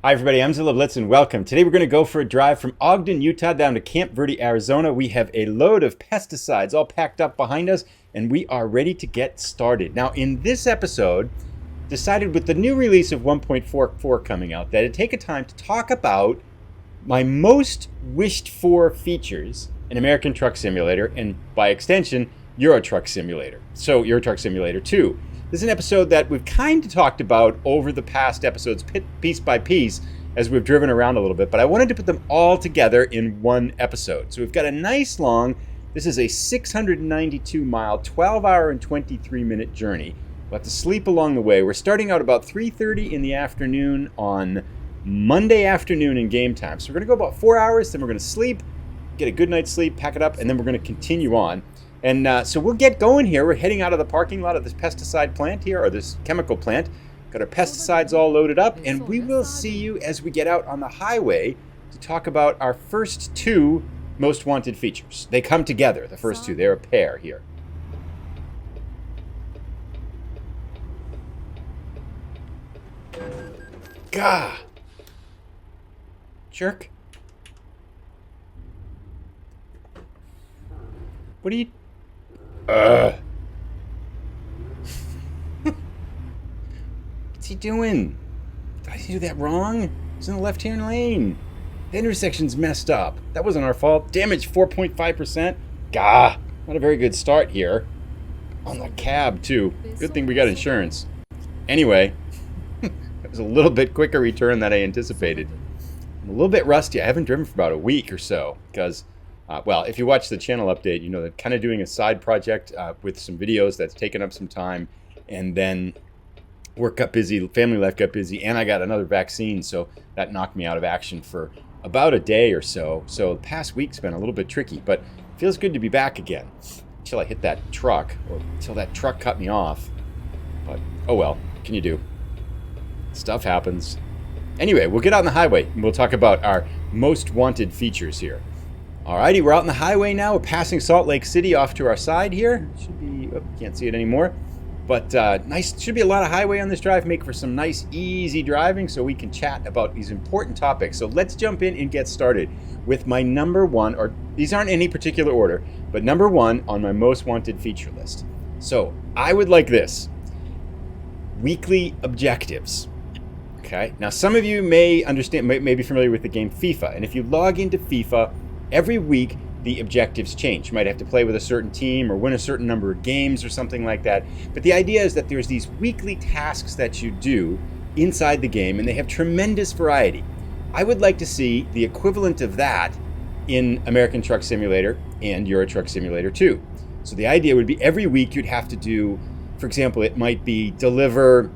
Hi everybody, I'm Zilla Blitz and welcome. Today we're going to go for a drive from Ogden, Utah down to Camp Verde, Arizona. We have a load of pesticides all packed up behind us and we are ready to get started. Now in this episode, decided with the new release of 1.44 coming out that it'd take a time to talk about my most wished for features in American Truck Simulator and by extension, Euro Truck Simulator. So Euro Truck Simulator 2. This is an episode that we've kind of talked about over the past episodes, piece by piece, as we've driven around a little bit, but I wanted to put them all together in one episode. So we've got a nice long, this is a 692 mile, 12 hour and 23 minute journey. We'll have to sleep along the way. We're starting out about 3:30 in the afternoon on Monday afternoon in game time. So we're gonna go about 4 hours, then we're gonna sleep, get a good night's sleep, pack it up, and then we're gonna continue on. And so we'll get going here. We're heading out of the parking lot of this pesticide plant here, or this chemical plant. Got our pesticides all loaded up, and we will see you as we get out on the highway to talk about our first two most wanted features. They come together, the first two. They're a pair here. Gah! Jerk. What are you... What's he doing? Did he do that wrong? He's in the left-hand lane. The intersection's messed up. That wasn't our fault. Damage 4.5%. Gah! Not a very good start here. On the cab, too. Good thing we got insurance. Anyway, it was a little bit quicker return than I anticipated. I'm a little bit rusty. I haven't driven for about a week or so because... well, if you watch the channel update, you know that kind of doing a side project with some videos that's taken up some time, and then work got busy, family life got busy, and I got another vaccine, so that knocked me out of action for about a day or so. So the past week's been a little bit tricky, but it feels good to be back again until I hit that truck, or until that truck cut me off. But oh well, what can you do? Stuff happens. Anyway, we'll get out on the highway and we'll talk about our most wanted features here. Alrighty, we're out on the highway now. We're passing Salt Lake City off to our side here. Should be, oh, can't see it anymore. But nice, should be a lot of highway on this drive. Make for some nice, easy driving so we can chat about these important topics. So let's jump in and get started with my number one, or these aren't in any particular order, but number one on my most wanted feature list. So I would like this. Weekly objectives. Okay, now some of you may understand, may be familiar with the game FIFA. And if you log into FIFA, every week, the objectives change. You might have to play with a certain team or win a certain number of games or something like that. But the idea is that there's these weekly tasks that you do inside the game, and they have tremendous variety. I would like to see the equivalent of that in American Truck Simulator and Euro Truck Simulator 2. So the idea would be every week you'd have to do, for example, it might be deliver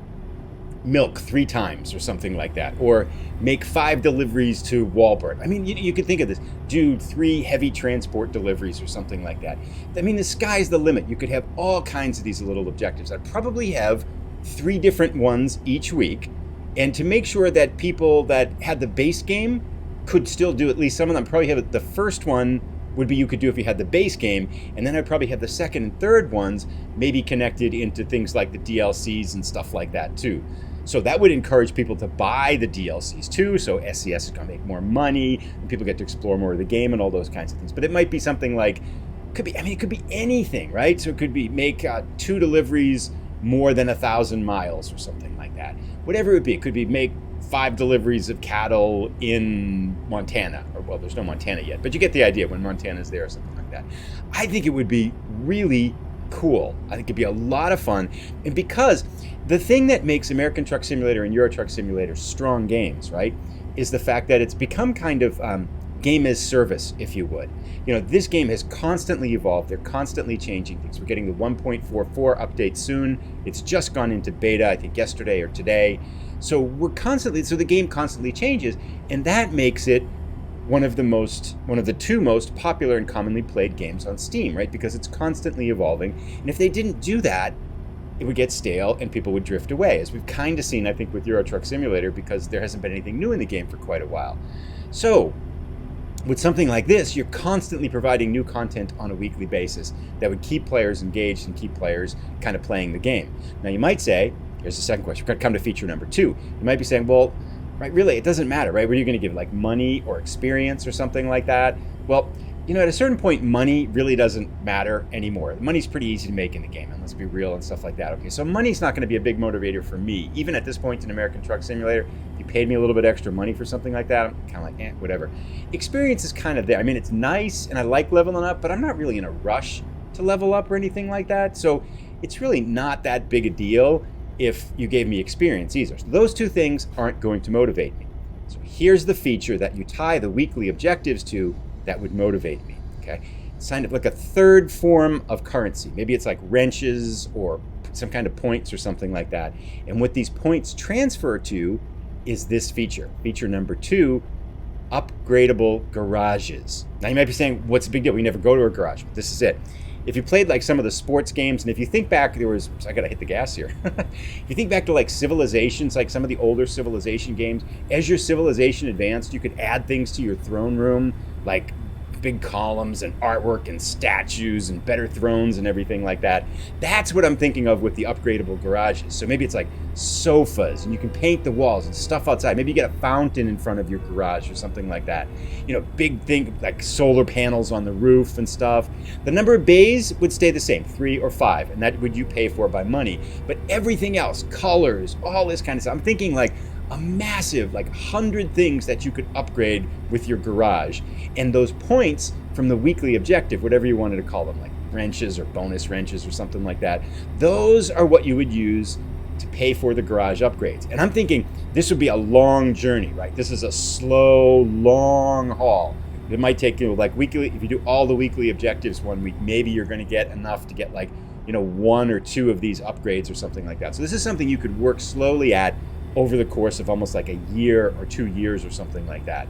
milk 3 times or something like that, or make 5 deliveries to Walmart. I mean, you could think of this, do 3 heavy transport deliveries or something like that. I mean, the sky's the limit. You could have all kinds of these little objectives. I'd probably have 3 different ones each week, and to make sure that people that had the base game could still do at least some of them. Probably have the first one would be you could do if you had the base game, and then I'd probably have the second and third ones maybe connected into things like the DLCs and stuff like that too. So that would encourage people to buy the DLCs too. So SCS is going to make more money, and people get to explore more of the game and all those kinds of things. But it might be something like, it could be anything, right? So it could be make 2 deliveries more than 1,000 miles or something like that. Whatever it would be. It could be make 5 deliveries of cattle in Montana. Or, well, there's no Montana yet, but you get the idea when Montana's there or something like that. I think it would be really cool. I think it'd be a lot of fun. And because the thing that makes American Truck Simulator and Euro Truck Simulator strong games, right, is the fact that it's become kind of game as service, if you would. You know, this game has constantly evolved. They're constantly changing things. We're getting the 1.44 update soon. It's just gone into beta, I think yesterday or today. So the game constantly changes, and that makes it one of the 2 most popular and commonly played games on Steam, right? Because it's constantly evolving. And if they didn't do that, it would get stale and people would drift away, as we've kind of seen, I think, with Euro Truck Simulator, because there hasn't been anything new in the game for quite a while. So with something like this, you're constantly providing new content on a weekly basis that would keep players engaged and keep players kind of playing the game. Now you might say, here's the second question, we're going to come to feature number 2. You might be saying, well, right? Really, it doesn't matter, right? What are you going to give, like money or experience or something like that? Well, at a certain point, money really doesn't matter anymore. Money's pretty easy to make in the game, and let's be real and stuff like that. Okay, so money's not going to be a big motivator for me. Even at this point in American Truck Simulator, if you paid me a little bit extra money for something like that, I'm kind of like, whatever. Experience is kind of there. I mean, it's nice, and I like leveling up, but I'm not really in a rush to level up or anything like that. So it's really not that big a deal if you gave me experience either. So those two things aren't going to motivate me. So here's the feature that you tie the weekly objectives to that would motivate me, okay? It's kind of like a third form of currency. Maybe it's like wrenches or some kind of points or something like that. And what these points transfer to is this feature. Feature number 2, upgradable garages. Now you might be saying, what's the big deal? We never go to a garage. But this is it. If you played like some of the sports games, and if you think back, I gotta hit the gas here. If you think back to like civilizations, like some of the older civilization games, as your civilization advanced, you could add things to your throne room, like big columns and artwork and statues and better thrones and everything like that. That's what I'm thinking of with the upgradable garages. So maybe it's like sofas, and you can paint the walls and stuff outside. Maybe you get a fountain in front of your garage or something like that. Big thing like solar panels on the roof and stuff. The number of bays would stay the same, 3 or 5, and that would you pay for by money. But everything else, colors, all this kind of stuff. I'm thinking like a massive, like 100 things that you could upgrade with your garage. And those points from the weekly objective, whatever you wanted to call them, like wrenches or bonus wrenches or something like that, those are what you would use to pay for the garage upgrades. And I'm thinking this would be a long journey, right? This is a slow, long haul. It might take like weekly, if you do all the weekly objectives one week, maybe you're going to get enough to get like, 1 or 2 of these upgrades or something like that. So this is something you could work slowly at over the course of almost like a year or 2 years or something like that.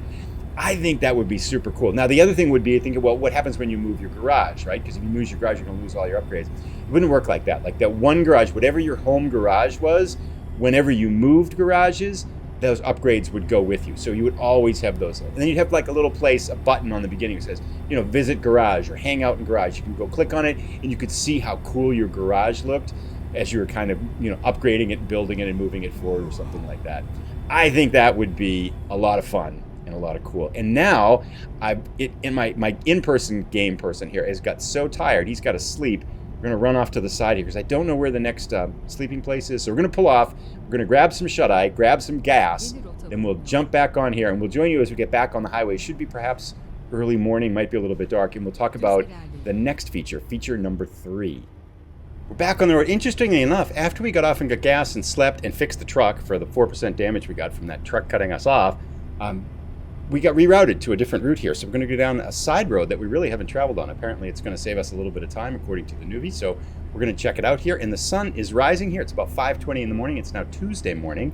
I think that would be super cool. Now, the other thing would be thinking, well, what happens when you move your garage, right? Because if you move your garage, you're going to lose all your upgrades. It wouldn't work like that. Like that one garage, whatever your home garage was, whenever you moved garages, those upgrades would go with you. So you would always have those. And then you'd have like a little place, a button on the beginning that says, visit garage or hang out in garage. You can go click on it and you could see how cool your garage looked as you were kind of, upgrading it, building it, and moving it forward or something like that. I think that would be a lot of fun and a lot of cool. And now, my in-person game person here has got so tired, he's got to sleep. We're going to run off to the side here because I don't know where the next sleeping place is. So we're going to pull off. We're going to grab some shut-eye, grab some gas, then we'll jump back on here, and we'll join you as we get back on the highway. Should be perhaps early morning, might be a little bit dark, and we'll talk about the next feature, feature number 3. We're back on the road. Interestingly enough, after we got off and got gas and slept and fixed the truck for the 4% damage we got from that truck cutting us off, we got rerouted to a different route here. So we're going to go down a side road that we really haven't traveled on. Apparently, it's going to save us a little bit of time, according to the newbie. So we're going to check it out here. And the sun is rising here. It's about 5:20 in the morning. It's now Tuesday morning.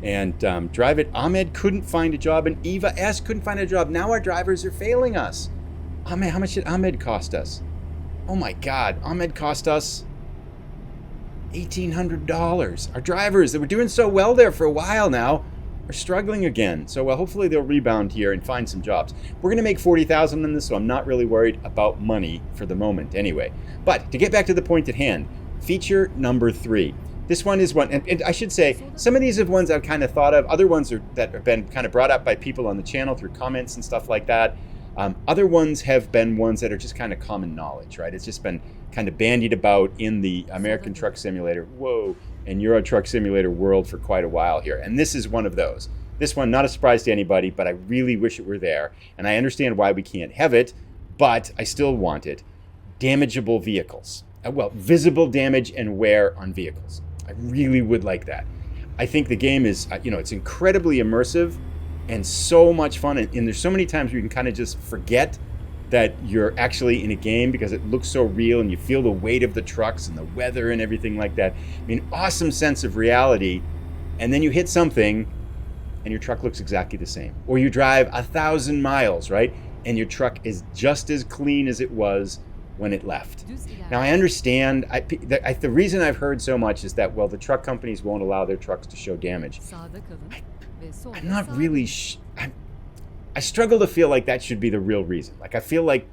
And drive it. Ahmed couldn't find a job, and Eva S. couldn't find a job. Now our drivers are failing us. Ahmed, how much did Ahmed cost us? Oh my God, Ahmed cost us $1,800. Our drivers that were doing so well there for a while now are struggling again. So hopefully they'll rebound here and find some jobs. We're going to make $40,000 in this, so I'm not really worried about money for the moment anyway. But to get back to the point at hand, feature number 3. This one is one, and I should say, some of these are ones I've kind of thought of. Other ones that have been kind of brought up by people on the channel through comments and stuff like that. Other ones have been ones that are just kind of common knowledge, right? It's just been kind of bandied about in the American Truck Simulator, and Euro Truck Simulator world for quite a while here. And this is one of those. This one, not a surprise to anybody, but I really wish it were there. And I understand why we can't have it, but I still want it. Damageable vehicles. Visible damage and wear on vehicles. I really would like that. I think the game is, it's incredibly immersive and so much fun. And there's so many times where you can kind of just forget that you're actually in a game because it looks so real and you feel the weight of the trucks and the weather and everything like that. I mean, awesome sense of reality. And then you hit something and your truck looks exactly the same. Or you drive 1,000 miles, right? And your truck is just as clean as it was when it left. Now, I understand, the reason I've heard so much is that, the truck companies won't allow their trucks to show damage. I'm not really, I struggle to feel like that should be the real reason. Like, I feel like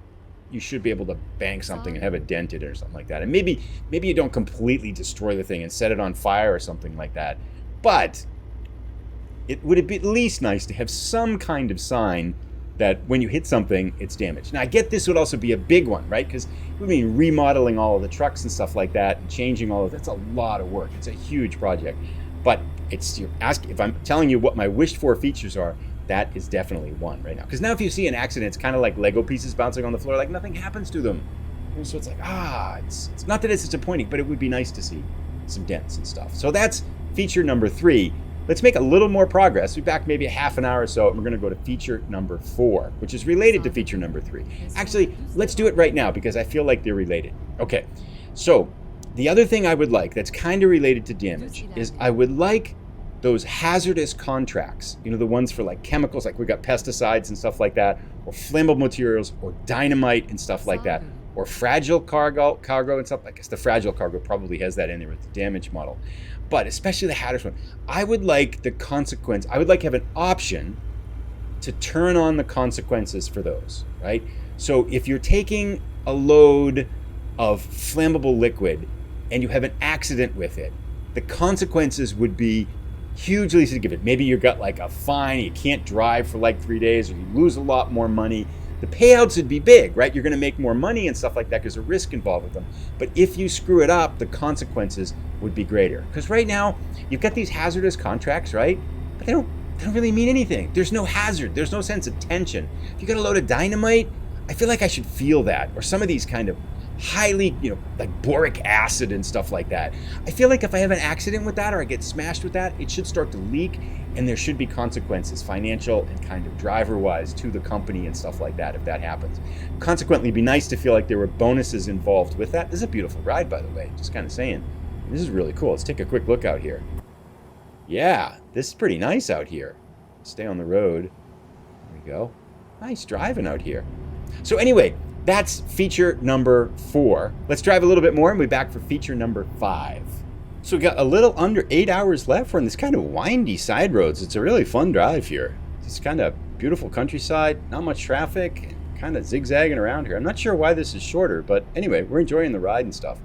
you should be able to bang something and have it dented or something like that. And maybe you don't completely destroy the thing and set it on fire or something like that. But it would be at least nice to have some kind of sign that when you hit something, it's damaged. Now, I get this would also be a big one, right? Because it would mean remodeling all of the trucks and stuff like that, and changing all of that's a lot of work. It's a huge project. But if I'm telling you what my wished for features are, that is definitely one right now. Because now if you see an accident, it's kind of like Lego pieces bouncing on the floor, like nothing happens to them. And so it's like, it's not that it's disappointing, but it would be nice to see some dents and stuff. So that's feature number 3. Let's make a little more progress. We'll be back maybe a half an hour or so, and we're going to go to feature number 4, which is related to feature number 3. Actually, let's do it right now because I feel like they're related. Okay, so the other thing I would like that's kind of related to damage is I would like those hazardous contracts, the ones for like chemicals, like we got pesticides and stuff like that, or flammable materials, or dynamite and stuff like that, or fragile cargo and stuff. I guess the fragile cargo probably has that in there with the damage model. But especially the hazardous one, I would like to have an option to turn on the consequences for those, right? So if you're taking a load of flammable liquid and you have an accident with it, the consequences would be hugely significant. Maybe you got like a fine, you can't drive for like 3 days, or you lose a lot more money. The payouts would be big, right? You're going to make more money and stuff like that because there's a risk involved with them. But if you screw it up, the consequences would be greater. Because right now, you've got these hazardous contracts, right? But they don't really mean anything. There's no hazard. There's no sense of tension. If you got a load of dynamite, I feel like I should feel that. Or some of these kind of highly, like boric acid and stuff like that. I feel like if I have an accident with that or I get smashed with that, it should start to leak and there should be consequences, financial and kind of driver-wise, to the company and stuff like that if that happens. Consequently, it'd be nice to feel like there were bonuses involved with that. This is a beautiful ride, by the way, just kind of saying. This is really cool. Let's take a quick look out here. Yeah, this is pretty nice out here. Stay on the road. There we go. Nice driving out here. So anyway, that's feature number 4. Let's drive a little bit more and we'll be back for feature number 5. So we got a little under 8 hours left. We're on this kind of windy side roads. It's a really fun drive here. It's kind of beautiful countryside, not much traffic, kind of zigzagging around here. I'm not sure why this is shorter, but anyway, we're enjoying the ride and stuff.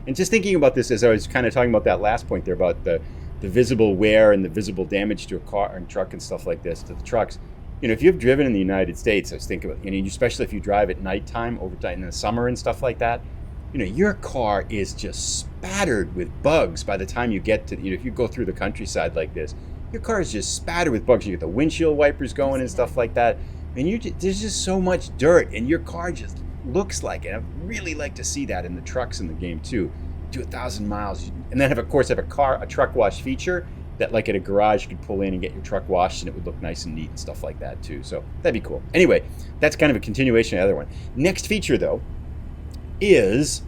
And just thinking about this as I was kind of talking about that last point there about the visible wear and the visible damage to a car and truck and stuff like this, to the trucks. If you've driven in the United States, I was thinking about, especially if you drive at nighttime, overtime in the summer and stuff like that, your car is just spattered with bugs by the time you get to, if you go through the countryside like this, your car is just spattered with bugs. You get the windshield wipers going and stuff like that. And there's just so much dirt and your car just looks like it. I'd really like to see that in the trucks in the game too. Do 1,000 miles and then have a truck wash feature that like at a garage you could pull in and get your truck washed and it would look nice and neat and stuff like that too. So that'd be cool. Anyway, that's kind of a continuation of the other one. Next feature though is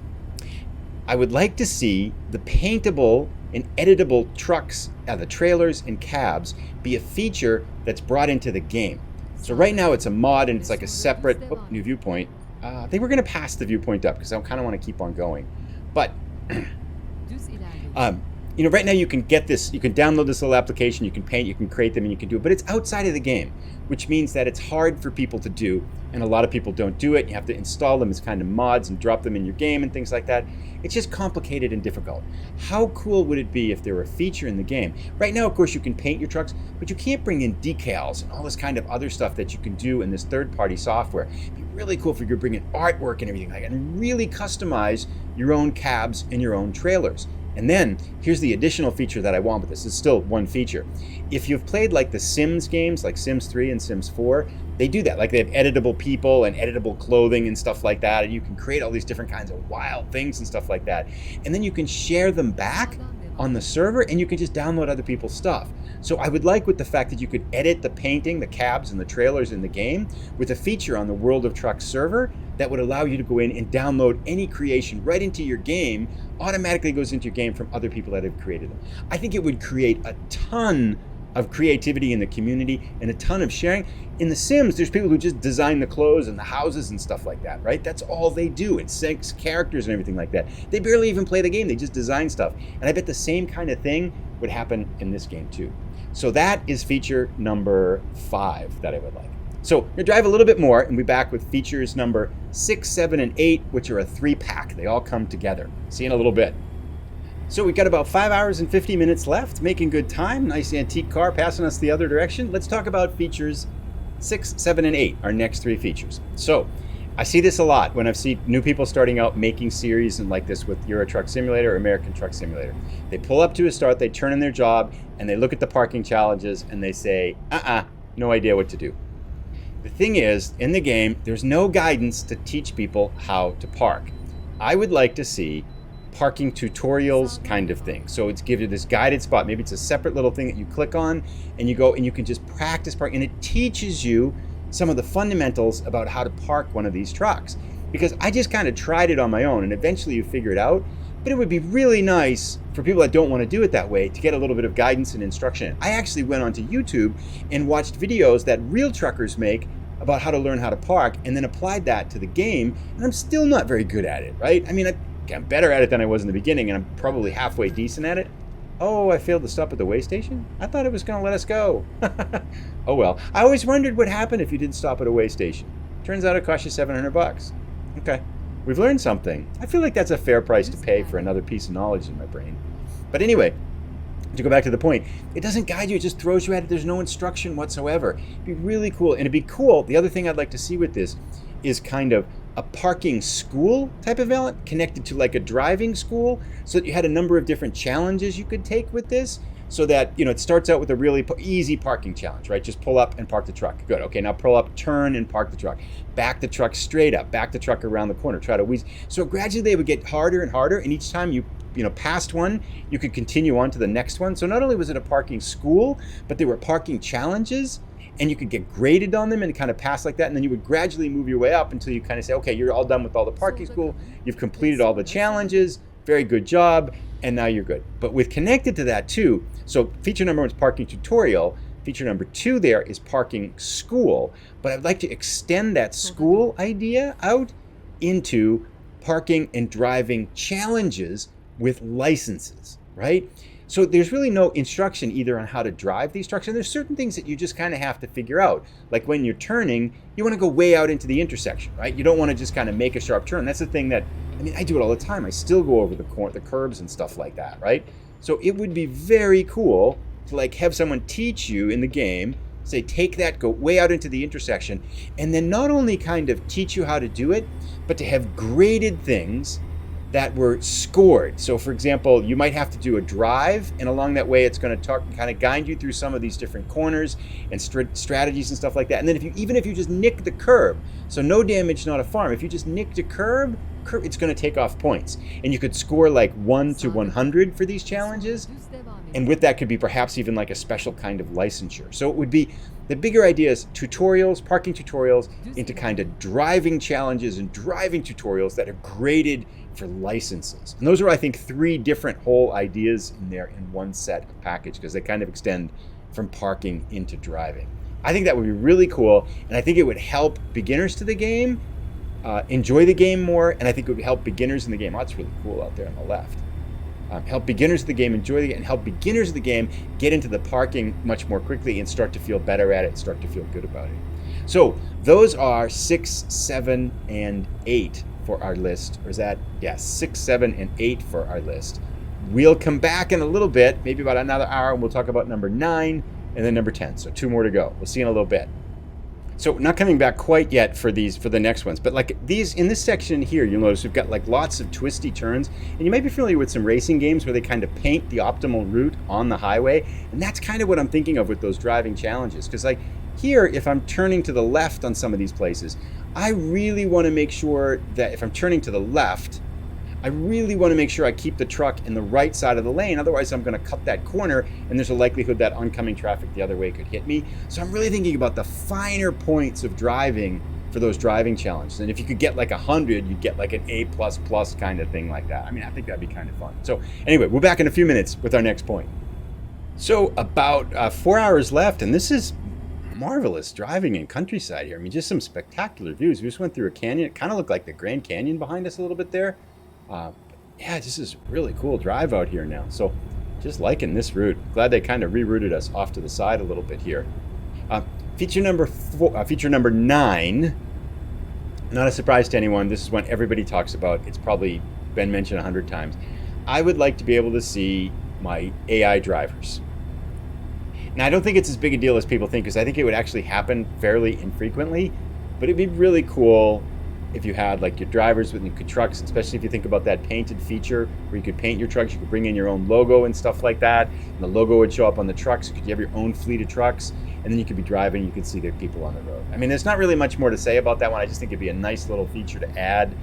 I would like to see the paintable and editable trucks, the trailers and cabs be a feature that's brought into the game. So right now it's a mod and it's like a separate new viewpoint. I think we're going to pass the viewpoint up because I kind of want to keep on going. But right now you can get this, you can download this little application, you can paint, you can create them, and you can do it, but it's outside of the game, which means that it's hard for people to do, and a lot of people don't do it. You have to install them as kind of mods and drop them in your game and things like that. It's just complicated and difficult. How cool would it be if there were a feature in the game? Right now, of course, you can paint your trucks, but you can't bring in decals and all this kind of other stuff that you can do in this third-party software. It'd be really cool if you could bring in artwork and everything like that and really customize your own cabs and your own trailers. And then here's the additional feature that I want with this. It's still one feature. If you've played like the Sims games, like Sims 3 and Sims 4, they do that. Like they have editable people and editable clothing and stuff like that. And you can create all these different kinds of wild things and stuff like that. And then you can share them back on the server and you can just download other people's stuff. So I would like with the fact that you could edit the painting, the cabs and the trailers in the game with a feature on the World of Trucks server that would allow you to go in and download any creation right into your game, automatically goes into your game from other people that have created them. I think it would create a ton of creativity in the community and a ton of sharing. In The Sims, there's people who just design the clothes and the houses and stuff like that, right? That's all they do. It's 6 characters and everything like that. They barely even play the game. They just design stuff. And I bet the same kind of thing would happen in this game too. So that is feature number 5 that I would like. So we're going to drive a little bit more and we'll be back with features number 6, 7, and 8, which are a 3-pack. They all come together. See you in a little bit. So we've got about 5 hours and 50 minutes left, making good time. Nice antique car passing us the other direction. Let's talk about features 6, 7, and 8, our next 3 features. So I see this a lot when I've seen new people starting out making series and like this with Euro Truck Simulator or American Truck Simulator. They pull up to a start, they turn in their job, and they look at the parking challenges and they say, no idea what to do. The thing is, in the game, there's no guidance to teach people how to park. I would like to see parking tutorials kind of thing. So it's give you this guided spot. Maybe it's a separate little thing that you click on and you go and you can just practice parking. And it teaches you some of the fundamentals about how to park one of these trucks. Because I just kind of tried it on my own and eventually you figure it out. But it would be really nice for people that don't want to do it that way to get a little bit of guidance and instruction. I actually went onto YouTube and watched videos that real truckers make about how to learn how to park and then applied that to the game. And I'm still not very good at it, right? I mean, I'm better at it than I was in the beginning, and I'm probably halfway decent at it. Oh, I failed to stop at the weigh station? I thought it was going to let us go. Oh well. I always wondered what happened if you didn't stop at a weigh station. Turns out it cost you $700. Okay, we've learned something. I feel like that's a fair price to pay for another piece of knowledge in my brain. But anyway, to go back to the point, it doesn't guide you, it just throws you at it. There's no instruction whatsoever. It'd be really cool. And it'd be cool, the other thing I'd like to see with this is kind of a parking school type of element connected to like a driving school, so that you had a number of different challenges you could take with this, so that, you know, it starts out with a really easy parking challenge, right? Just pull up and park the truck. Good. Okay, now pull up, turn and park the truck. Back the truck straight up, back the truck around the corner, try to wheeze. So gradually they would get harder and harder, and each time you passed one, you could continue on to the next one. So not only was it a parking school, but there were parking challenges, and you could get graded on them and kind of pass like that. And then you would gradually move your way up until you kind of say, okay, you're all done with all the parking school. You've completed all the challenges. Very good job. And now you're good. But with connected to that too, so feature number 1 is parking tutorial. Feature number 2 there is parking school. But I'd like to extend that school idea out into parking and driving challenges with licenses, right? So there's really no instruction either on how to drive these trucks. And there's certain things that you just kind of have to figure out. Like when you're turning, you want to go way out into the intersection, right? You don't want to just kind of make a sharp turn. That's the thing that, I mean, I do it all the time. I still go over the curbs and stuff like that, right? So it would be very cool to like have someone teach you in the game, say, take that, go way out into the intersection, and then not only kind of teach you how to do it, but to have graded things that were scored. So for example, you might have to do a drive, and along that way it's going to kind of guide you through some of these different corners and strategies and stuff like that. And then even if you just nick the curb, so no damage, not a farm, if you just nicked a curb, it's going to take off points. And you could score like 1 to 100 for these challenges. And with that could be perhaps even like a special kind of licensure. So it would be, the bigger idea is tutorials, parking tutorials, into kind of driving challenges and driving tutorials that are graded for licenses. And those are, I think, 3 different whole ideas in there in one set of package, because they kind of extend from parking into driving. I think that would be really cool, and I think it would help beginners to the game enjoy the game more, and I think it would help beginners in the game. Oh, that's really cool out there on the left. Help beginners of the game enjoy the game, and help beginners of the game get into the parking much more quickly and start to feel better at it, start to feel good about it. So those are 6, 7, and 8 for our list. Or is that, yes, 6, 7, and 8 for our list. We'll come back in a little bit, maybe about another hour, and we'll talk about number 9 and then number 10. So 2 more to go. We'll see in a little bit. So not coming back quite yet for the next ones, but like these in this section here, you'll notice we've got like lots of twisty turns, and you might be familiar with some racing games where they kind of paint the optimal route on the highway, and that's kind of what I'm thinking of with those driving challenges. Because like here, if I'm turning to the left on some of these places, I really want to make sure that if I'm turning to the left, I really want to make sure I keep the truck in the right side of the lane. Otherwise, I'm going to cut that corner, and there's a likelihood that oncoming traffic the other way could hit me. So I'm really thinking about the finer points of driving for those driving challenges. And if you could get like 100, you'd get like an A++ kind of thing like that. I mean, I think that'd be kind of fun. So anyway, we're back in a few minutes with our next point. So about 4 hours left, and this is marvelous driving in countryside here. I mean, just some spectacular views. We just went through a canyon. It kind of looked like the Grand Canyon behind us a little bit there. Yeah, this is really cool drive out here now. So just liking this route. Glad they kind of rerouted us off to the side a little bit here. Feature number 9, not a surprise to anyone. This is one everybody talks about. It's probably been mentioned 100 times. I would like to be able to see my AI drivers. Now, I don't think it's as big a deal as people think, because I think it would actually happen fairly infrequently, but it'd be really cool if you had like your drivers with your trucks, especially if you think about that painted feature where you could paint your trucks, you could bring in your own logo and stuff like that, and the logo would show up on the trucks. You could have your own fleet of trucks, and then you could be driving, you could see the people on the road. I mean, there's not really much more to say about that one. I just think it'd be a nice little feature to add.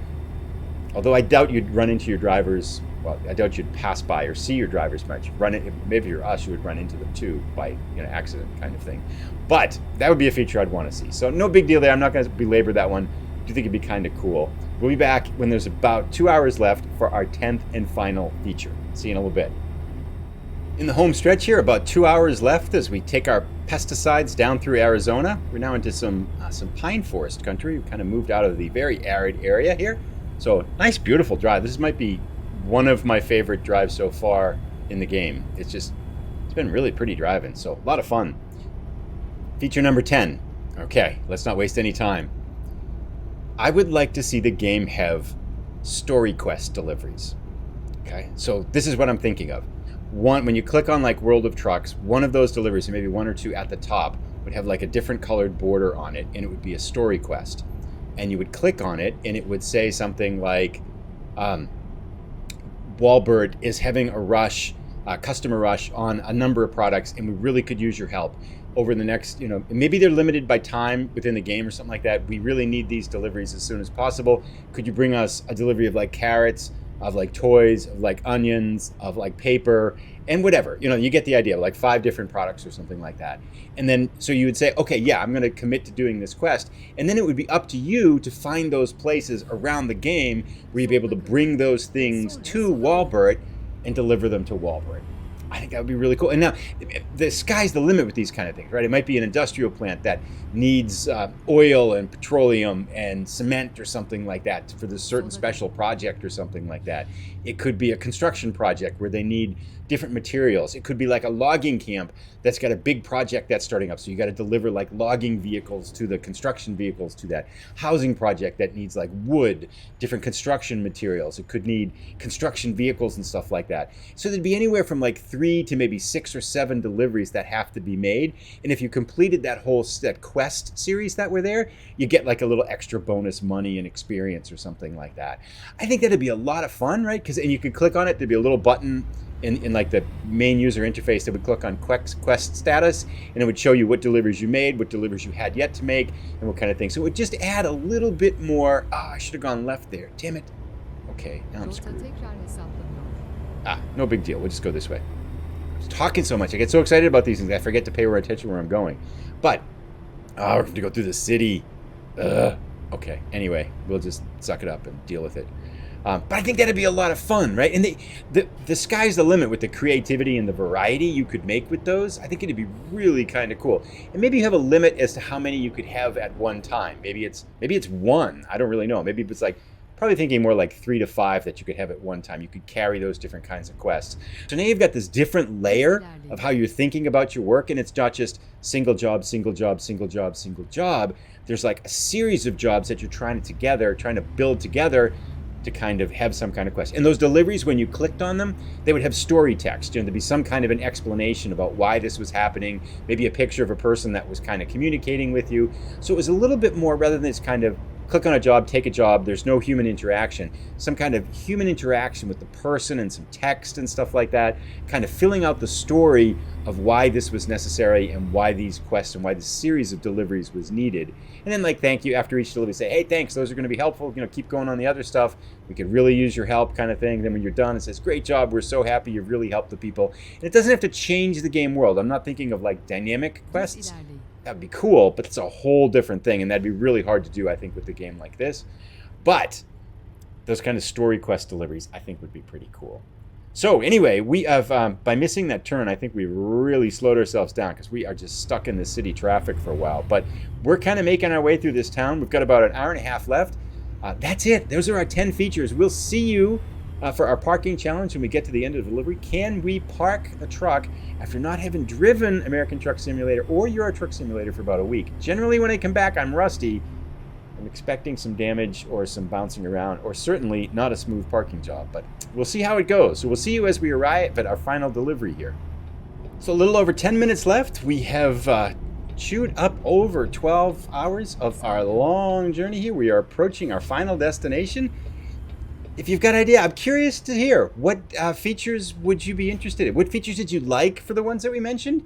Although I doubt you'd run into your drivers, well, I doubt you'd pass by or see your drivers much. Maybe you're us, you would run into them too by accident kind of thing. But that would be a feature I'd want to see. So no big deal there. I'm not going to belabor that one. I do think it'd be kind of cool. We'll be back when there's about 2 hours left for our 10th and final feature. See you in a little bit. In the home stretch here, about 2 hours left as we take our pesticides down through Arizona. We're now into some pine forest country. We've kind of moved out of the very arid area here. So nice, beautiful drive. This might be one of my favorite drives so far in the game. It's been really pretty driving, so a lot of fun. Feature number 10. Okay, let's not waste any time. I would like to see the game have story quest deliveries. Okay, so this is what I'm thinking of. One, when you click on like World of Trucks, one of those deliveries, maybe one or two at the top, would have like a different colored border on it, and it would be a story quest. And you would click on it, and it would say something like, Walbert is having a rush, customer rush on a number of products, and we really could use your help over the next, maybe they're limited by time within the game or something like that. We really need these deliveries as soon as possible. Could you bring us a delivery of like carrots, of like toys, of like onions, of like paper, and whatever. You get the idea, like 5 different products or something like that. And then, so you would say, okay, yeah, I'm going to commit to doing this quest. And then it would be up to you to find those places around the game where you'd be able to bring those things to Walbert and deliver them to Walbert. I think that would be really cool. And now, the sky's the limit with these kind of things, right? It might be an industrial plant that needs oil and petroleum and cement or something like that for this certain special project or something like that. It could be a construction project where they need different materials. It could be like a logging camp that's got a big project that's starting up. So you got to deliver like logging vehicles to the construction vehicles to that housing project that needs like wood, different construction materials. It could need construction vehicles and stuff like that. So there'd be anywhere from like 3 to maybe 6 or 7 deliveries that have to be made. And if you completed that quest series that were there, you get like a little extra bonus money and experience or something like that. I think that'd be a lot of fun, right? And you could click on it. There'd be a little button in like the main user interface that would click on quest status, and it would show you what deliveries you made, what deliveries you had yet to make, and what kind of thing. So it would just add a little bit more. I should have gone left there. Damn it. Okay, now I'm screwed. No big deal. We'll just go this way. I was talking so much. I get so excited about these things, I forget to pay attention where I'm going. But, we're going to go through the city. Okay, anyway, we'll just suck it up and deal with it. But I think that'd be a lot of fun, right? And the sky's the limit with the creativity and the variety you could make with those. I think it'd be really kind of cool. And maybe you have a limit as to how many you could have at one time. Maybe it's 1. I don't really know. Maybe it's like, probably thinking more like 3 to 5 that you could have at one time. You could carry those different kinds of quests. So now you've got this different layer of how you're thinking about your work, and it's not just single job, single job, single job, single job. There's like a series of jobs that you're trying to build together to kind of have some kind of quest. And those deliveries, when you clicked on them, they would have story text. There'd be some kind of an explanation about why this was happening, maybe a picture of a person that was kind of communicating with you. So it was a little bit more, rather than this kind of click on a job, take a job, there's no human interaction, some kind of human interaction with the person and some text and stuff like that, kind of filling out the story of why this was necessary and why these quests and why this series of deliveries was needed. And then like, thank you, after each delivery, say, hey, thanks, those are going to be helpful, keep going on the other stuff, we could really use your help kind of thing. Then when you're done, it says, great job, we're so happy you've really helped the people. And it doesn't have to change the game world. I'm not thinking of like dynamic quests. That'd be cool, but it's a whole different thing, and that'd be really hard to do, I think, with a game like this. But those kind of story quest deliveries, I think, would be pretty cool. So anyway, we have, by missing that turn, I think we really slowed ourselves down because we are just stuck in the city traffic for a while. But we're kind of making our way through this town. We've got about an hour and a half left. That's it. Those are our 10 features. We'll see you for our parking challenge when we get to the end of the delivery. Can we park the truck after not having driven American Truck Simulator or Euro Truck Simulator for about a week? Generally, when I come back, I'm rusty. I'm expecting some damage or some bouncing around, or certainly not a smooth parking job, but we'll see how it goes. So we'll see you as we arrive at our final delivery here. So a little over 10 minutes left. We have chewed up over 12 hours of our long journey here. We are approaching our final destination. If you've got an idea, I'm curious to hear what features would you be interested in? What features did you like for the ones that we mentioned?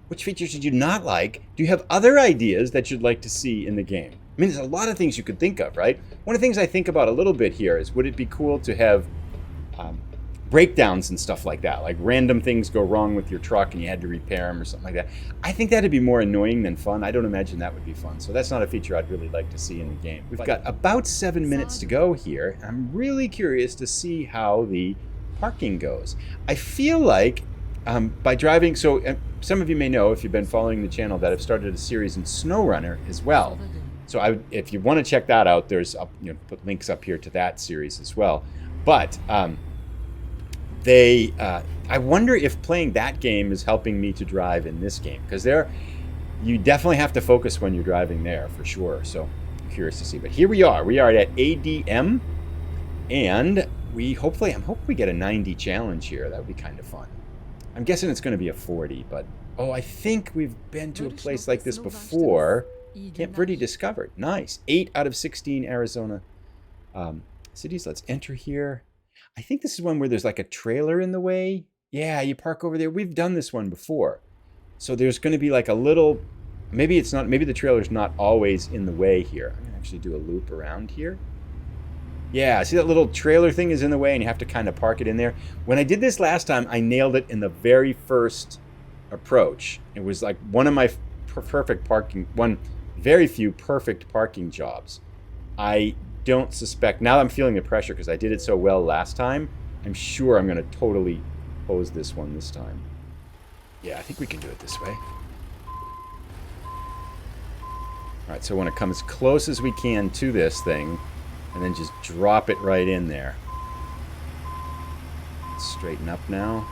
Which features did you not like? Do you have other ideas that you'd like to see in the game? I mean, there's a lot of things you could think of, right? One of the things I think about a little bit here is, would it be cool to have breakdowns and stuff like that? Like random things go wrong with your truck and you had to repair them or something like that. I think that'd be more annoying than fun. I don't imagine that would be fun. So that's not a feature I'd really like to see in the game. We've got about 7 minutes to go here. I'm really curious to see how the parking goes. I feel like by driving, so some of you may know if you've been following the channel that I've started a series in SnowRunner as well. So if you want to check that out, there's put links up here to that series as well. But I wonder if playing that game is helping me to drive in this game, because you definitely have to focus when you're driving there for sure. So I'm curious to see. But here we are. We are at ADM, and I'm hoping we get a 90 challenge here. That would be kind of fun. I'm guessing it's going to be a 40, but I think we've been to a place like this before. Camp Verde discovered. Nice. 8 out of 16 Arizona cities. Let's enter here. I think this is one where there's like a trailer in the way. Yeah, you park over there. We've done this one before. So there's going to be like a little, maybe the trailer's not always in the way here. I'm going to actually do a loop around here. Yeah, see that little trailer thing is in the way and you have to kind of park it in there. When I did this last time, I nailed it in the very first approach. It was like one of my very few perfect parking jobs. I don't suspect, now I'm feeling the pressure because I did it so well last time, I'm sure I'm going to totally pose this one this time. Yeah, I think we can do it this way. All right, so I want to come as close as we can to this thing and then just drop it right in there. Straighten up now.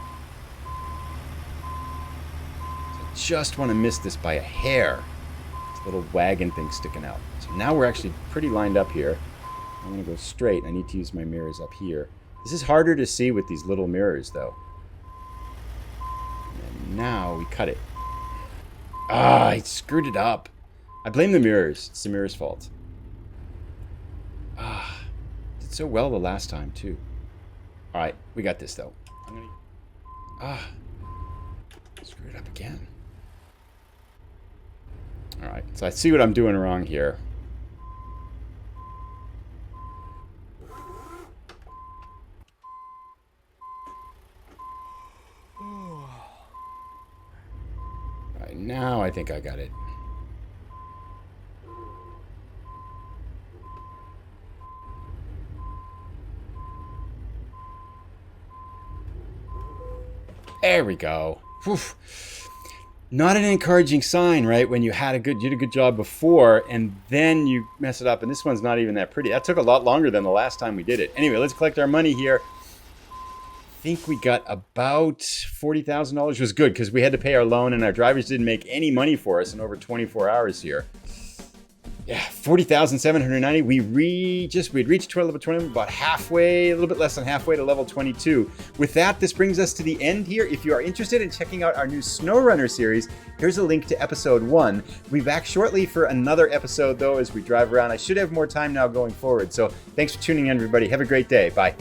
So I just want to miss this by a hair. It's a little wagon thing sticking out. So now we're actually pretty lined up here. I'm going to go straight. I need to use my mirrors up here. This is harder to see with these little mirrors, though. And now we cut it. I screwed it up. I blame the mirrors. It's the mirrors' fault. Did so well the last time, too. All right, we got this, though. Screwed it up again. All right, so I see what I'm doing wrong here. Now I think I got it. There we go. Whew. Not an encouraging sign, right? When you did a good job before and then you mess it up, and this one's not even that pretty. That took a lot longer than the last time we did it. Anyway, let's collect our money here. I think we got about $40,000, which was good because we had to pay our loan and our drivers didn't make any money for us in over 24 hours here. Yeah, 40,790. We'd reached level 20, about halfway, a little bit less than halfway to level 22. With that, this brings us to the end here. If you are interested in checking out our new SnowRunner series, here's a link to episode 1. We'll be back shortly for another episode, though, as we drive around. I should have more time now going forward. So thanks for tuning in, everybody. Have a great day. Bye.